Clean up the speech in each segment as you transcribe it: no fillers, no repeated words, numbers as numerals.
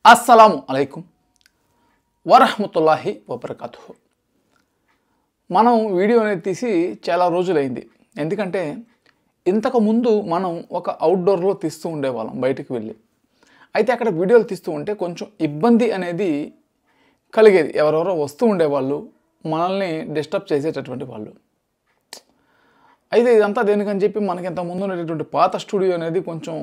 అస్సలాము అలైకుం వరహ్మతుల్లాహి వబరకాతుహు. మనం వీడియో అనేది తీసి చాలా రోజులైంది. ఎందుకంటే ఇంతకుముందు మనం ఒక అవుట్డోర్లో తీస్తూ ఉండేవాళ్ళం బయటికి వెళ్ళి. అయితే అక్కడ వీడియోలు తీస్తూ ఉంటే కొంచెం ఇబ్బంది అనేది కలిగేది. ఎవరెవరో వస్తూ ఉండేవాళ్ళు, మనల్ని డిస్టర్బ్ చేసేటటువంటి వాళ్ళు. అయితే ఇదంతా దేనికని చెప్పి మనకి ఇంతకుముందు ఉండేటటువంటి పాత స్టూడియో అనేది కొంచెం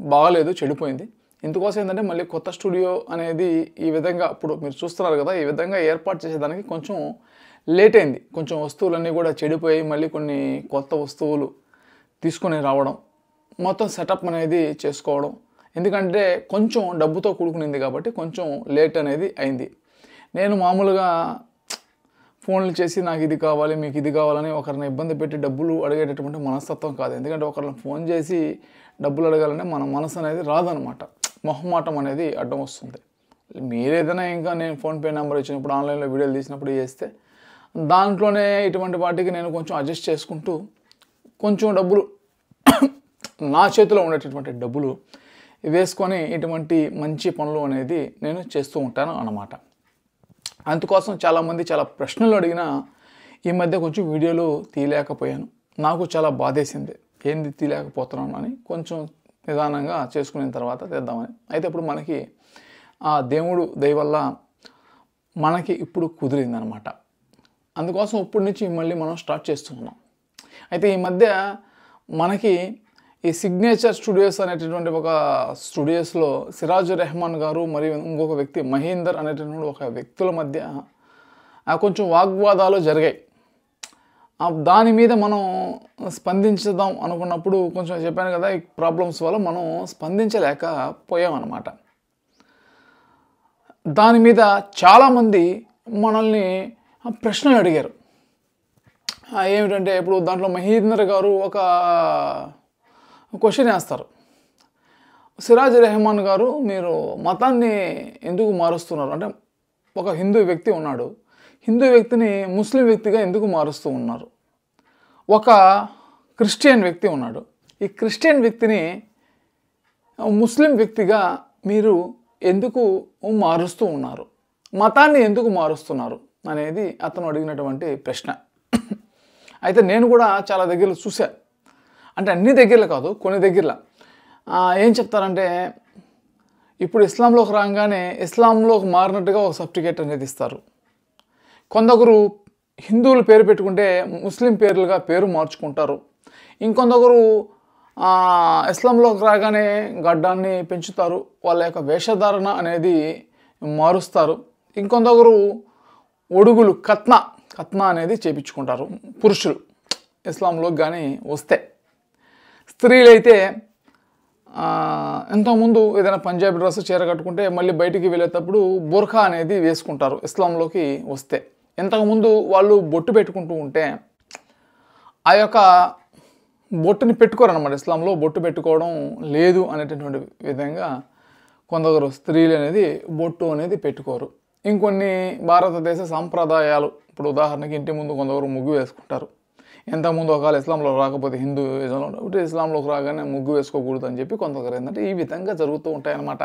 బాగాలేదు, చెడిపోయింది. ఇందుకోసం ఏంటంటే మళ్ళీ కొత్త స్టూడియో అనేది ఈ విధంగా ఇప్పుడు మీరు చూస్తున్నారు కదా, ఈ విధంగా ఏర్పాటు చేసేదానికి కొంచెం లేట్ అయింది. కొంచెం వస్తువులన్నీ కూడా చెడిపోయి మళ్ళీ కొన్ని కొత్త వస్తువులు తీసుకొని రావడం, మొత్తం సెటప్ అనేది చేసుకోవడం. ఎందుకంటే కొంచెం డబ్బుతో కూడుకునింది కాబట్టి కొంచెం లేట్ అనేది అయింది. నేను మామూలుగా ఫోన్లు చేసి నాకు ఇది కావాలి, మీకు ఇది కావాలని ఒకరిని ఇబ్బంది పెట్టి డబ్బులు అడిగేటటువంటి మనస్తత్వం కాదు. ఎందుకంటే ఒకరిని ఫోన్ చేసి డబ్బులు అడగాలంటే మన మనసు అనేది రాదనమాట. మొహమాటం అనేది అడ్డం వస్తుంది. మీరేదైనా ఇంకా నేను ఫోన్పే నెంబర్ ఇచ్చినప్పుడు ఆన్లైన్లో వీడియోలు తీసినప్పుడు చేస్తే దాంట్లోనే ఇటువంటి వాటికి నేను కొంచెం అడ్జస్ట్ చేసుకుంటూ కొంచెం డబ్బులు నా చేతిలో ఉండేటటువంటి డబ్బులు వేసుకొని ఇటువంటి మంచి పనులు అనేది నేను చేస్తూ ఉంటాను అన్నమాట. అందుకోసం చాలామంది చాలా ప్రశ్నలు అడిగినా ఈ మధ్య కొంచెం వీడియోలు తీయలేకపోయాను. నాకు చాలా బాధేసింది, ఏంది తీయలేకపోతున్నాను అని. కొంచెం నిదానంగా చేసుకున్న తర్వాత తెద్దామని. అయితే ఇప్పుడు మనకి ఆ దేవుడు దయ వల్ల మనకి ఇప్పుడు కుదిరిందనమాట. అందుకోసం ఇప్పటి నుంచి మళ్ళీ మనం స్టార్ట్ చేస్తున్నాం. అయితే ఈ మధ్య మనకి ఈ సిగ్నేచర్ స్టూడియోస్ అనేటటువంటి ఒక స్టూడియోస్లో సిరాజుర్ రెహమాన్ గారు మరియు ఇంకొక వ్యక్తి మహీందర్ అనేటటువంటి ఒక వ్యక్తుల మధ్య కొంచెం వాగ్వాదాలు జరిగాయి. దాని మీద మనం స్పందించుదాం అనుకున్నప్పుడు కొంచెం చెప్పాను కదా, ఈ ప్రాబ్లమ్స్ వల్ల మనం స్పందించలేకపోయామన్నమాట. దాని మీద చాలామంది మనల్ని ప్రశ్నలు అడిగారు. ఏమిటంటే ఇప్పుడు దాంట్లో మహీందర్ గారు ఒక క్వశ్చన్ వేస్తారు. సిరాజ్ రెహమాన్ గారు, మీరు మతాన్ని ఎందుకు మారుస్తున్నారు? అంటే ఒక హిందూ వ్యక్తి ఉన్నాడు, హిందూ వ్యక్తిని ముస్లిం వ్యక్తిగా ఎందుకు మారుస్తూ ఉన్నారు? ఒక క్రిస్టియన్ వ్యక్తి ఉన్నాడు, ఈ క్రిస్టియన్ వ్యక్తిని ముస్లిం వ్యక్తిగా మీరు ఎందుకు మారుస్తూ ఉన్నారు? మతాన్ని ఎందుకు మారుస్తున్నారు అనేది అతను అడిగినటువంటి ప్రశ్న. అయితే నేను కూడా చాలా దగ్గరలో చూశాను. అంటే అన్ని దగ్గరలో కాదు, కొన్ని దగ్గరలో ఏం చెప్తారంటే, ఇప్పుడు ఇస్లాంలోకి రాగానే ఇస్లాంలోకి మారినట్టుగా ఒక సర్టిఫికేట్ అనేది ఇస్తారు. కొందరు హిందువులు పేరు పెట్టుకుంటే ముస్లిం పేర్లుగా పేరు మార్చుకుంటారు. ఇంకొందరు ఇస్లాంలోకి రాగానే గడ్డాన్ని పెంచుతారు, వాళ్ళ యొక్క వేషధారణ అనేది మారుస్తారు. ఇంకొందరు ఒడుగులు ఖత్నా అనేది చేయించుకుంటారు పురుషులు ఇస్లాంలోకి కానీ వస్తే. స్త్రీలైతే ఇంతకుముందు ఏదైనా పంజాబీ డ్రెస్ చీర కట్టుకుంటే మళ్ళీ బయటికి వెళ్ళేటప్పుడు బుర్ఖా అనేది వేసుకుంటారు ఇస్లాంలోకి వస్తే. ఇంతకుముందు వాళ్ళు బొట్టు పెట్టుకుంటూ ఉంటే ఆ యొక్క బొట్టుని పెట్టుకోరన్నమాట. ఇస్లాంలో బొట్టు పెట్టుకోవడం లేదు అనేటటువంటి విధంగా కొందరు స్త్రీలు అనేది బొట్టు అనేది పెట్టుకోరు. ఇంకొన్ని భారతదేశ సాంప్రదాయాలు, ఇప్పుడు ఉదాహరణకి ఇంటి ముందు కొందరు ముగ్గు వేసుకుంటారు. ఇంతకుముందు ఒకవేళ ఇస్లాంలో రాకపోతే హిందూయిజంలో ఉంటే ఇస్లాంలోకి రాగానే ముగ్గు వేసుకోకూడదు అని చెప్పి కొందరు ఏంటంటే ఈ విధంగా జరుగుతూ ఉంటాయన్నమాట.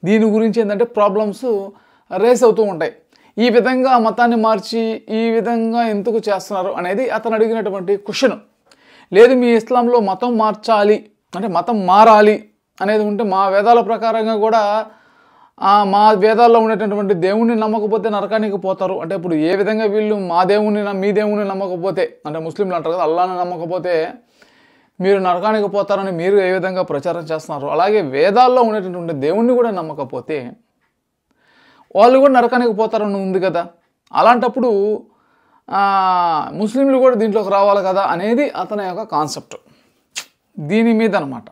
దీని గురించి ఏంటంటే ప్రాబ్లమ్స్ రేస్ అవుతూ ఉంటాయి. ఈ విధంగా మతాన్ని మార్చి ఈ విధంగా ఎందుకు చేస్తున్నారు అనేది అతను అడిగినటువంటి క్వశ్చన్. లేదు, మీ ఇస్లాంలో మతం మార్చాలి అంటే మతం మారాలి అనేది ఉంటే మా వేదాల ప్రకారంగా కూడా మా వేదాల్లో ఉండేటటువంటి దేవుణ్ణి నమ్మకపోతే నరకానికి పోతారు. అంటే ఇప్పుడు ఏ విధంగా వీళ్ళు మా దేవుణ్ణి మీ దేవుణ్ణి నమ్మకపోతే, అంటే ముస్లింలు అంటారు కదా, అల్లాని నమ్మకపోతే మీరు నరకానికి పోతారని మీరు ఏ విధంగా ప్రచారం చేస్తున్నారు, అలాగే వేదాల్లో ఉండేటటువంటి దేవుణ్ణి కూడా నమ్మకపోతే వాళ్ళు కూడా నరకానికి పోతారని ఉంది కదా. అలాంటప్పుడు ముస్లింలు కూడా దీంట్లోకి రావాలి కదా అనేది అతని యొక్క కాన్సెప్ట్. దీని మీద అనమాట.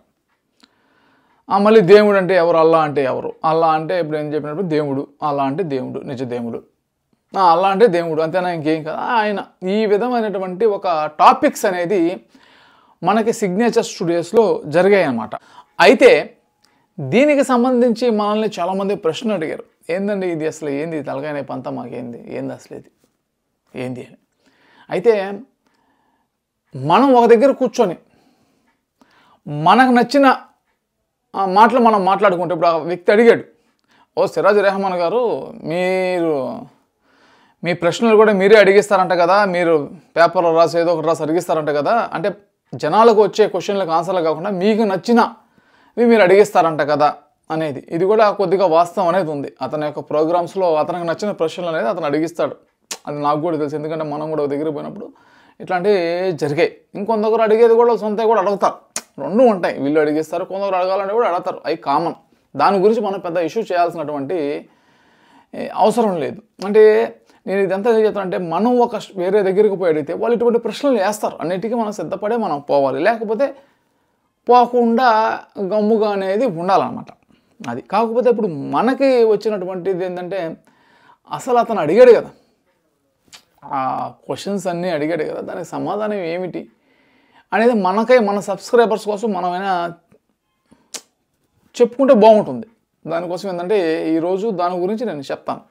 మళ్ళీ దేవుడు అంటే ఎవరు, అల్లా అంటే ఎవరు? అల్లా అంటే ఇప్పుడు ఏం చెప్పినప్పుడు దేవుడు, అల్లా అంటే దేవుడు, నిజ దేవుడు, అల్లా అంటే దేవుడు, అంతేనా, ఇంకేం కదా ఆయన. ఈ విధమైనటువంటి ఒక టాపిక్స్ అనేది మనకి సిగ్నేచర్ స్టూడియోస్లో జరిగాయి అన్నమాట. అయితే దీనికి సంబంధించి మనల్ని చాలామంది ప్రశ్నలు అడిగారు. ఏందండి ఇది, అసలు ఏంది తలకాయ పంత, మాకేంది, ఏంది అసలు ఇది ఏంది అని. అయితే మనం ఒక దగ్గర కూర్చొని మనకు నచ్చిన మాటలు మనం మాట్లాడుకుంటే ఇప్పుడు ఆ వ్యక్తి అడిగాడు, ఓ సిరాజ్ రెహమాన్ గారు, మీరు మీ ప్రశ్నలు కూడా మీరే అడిగిస్తారంట కదా, మీరు పేపర్లో రాసి ఏదో ఒకటి రాసి అడిగిస్తారంట కదా, అంటే జనాలకు వచ్చే క్వశ్చన్లకు ఆన్సర్లు కాకుండా మీకు నచ్చినవి మీరు అడిగిస్తారంట కదా అనేది. ఇది కూడా కొద్దిగా వాస్తవం అనేది ఉంది. అతని యొక్క ప్రోగ్రామ్స్లో అతనికి నచ్చిన ప్రశ్నలు అనేది అతను అడిగిస్తాడు. అది నాకు కూడా తెలుసు, ఎందుకంటే మనం కూడా దగ్గర పోయినప్పుడు ఇట్లాంటివి జరిగాయి. ఇంకొందరు అడిగేది కూడా సొంత కూడా అడుగుతారు, రెండు ఉంటాయి. వీళ్ళు అడిగిస్తారు, కొందరు అడగాలంటే కూడా అడుగుతారు, అవి కామన్. దాని గురించి మనం పెద్ద ఇష్యూ చేయాల్సినటువంటి అవసరం లేదు. అంటే నేను ఇదంతా ఏం చెప్తానంటే, మనం ఒక వేరే దగ్గరికి పోయి అడిగితే వాళ్ళు ఇటువంటి ప్రశ్నలు వేస్తారు. అన్నిటికీ మనం సిద్ధపడే మనం పోవాలి, లేకపోతే పోకుండా గమ్ముగా అనేది ఉండాలన్నమాట. అది కాకపోతే ఇప్పుడు మనకి వచ్చినటువంటిది ఏంటంటే, అసలు అతను అడిగాడు కదా, ఆ క్వశ్చన్స్ అన్నీ అడిగాడు కదా, దానికి సమాధానం ఏమిటి అనేది మన సబ్స్క్రైబర్స్ కోసం మనమైనా చెప్పుకుంటే బాగుంటుంది. దానికోసం ఏంటంటే ఈరోజు దాని గురించి నేను చెప్తాను.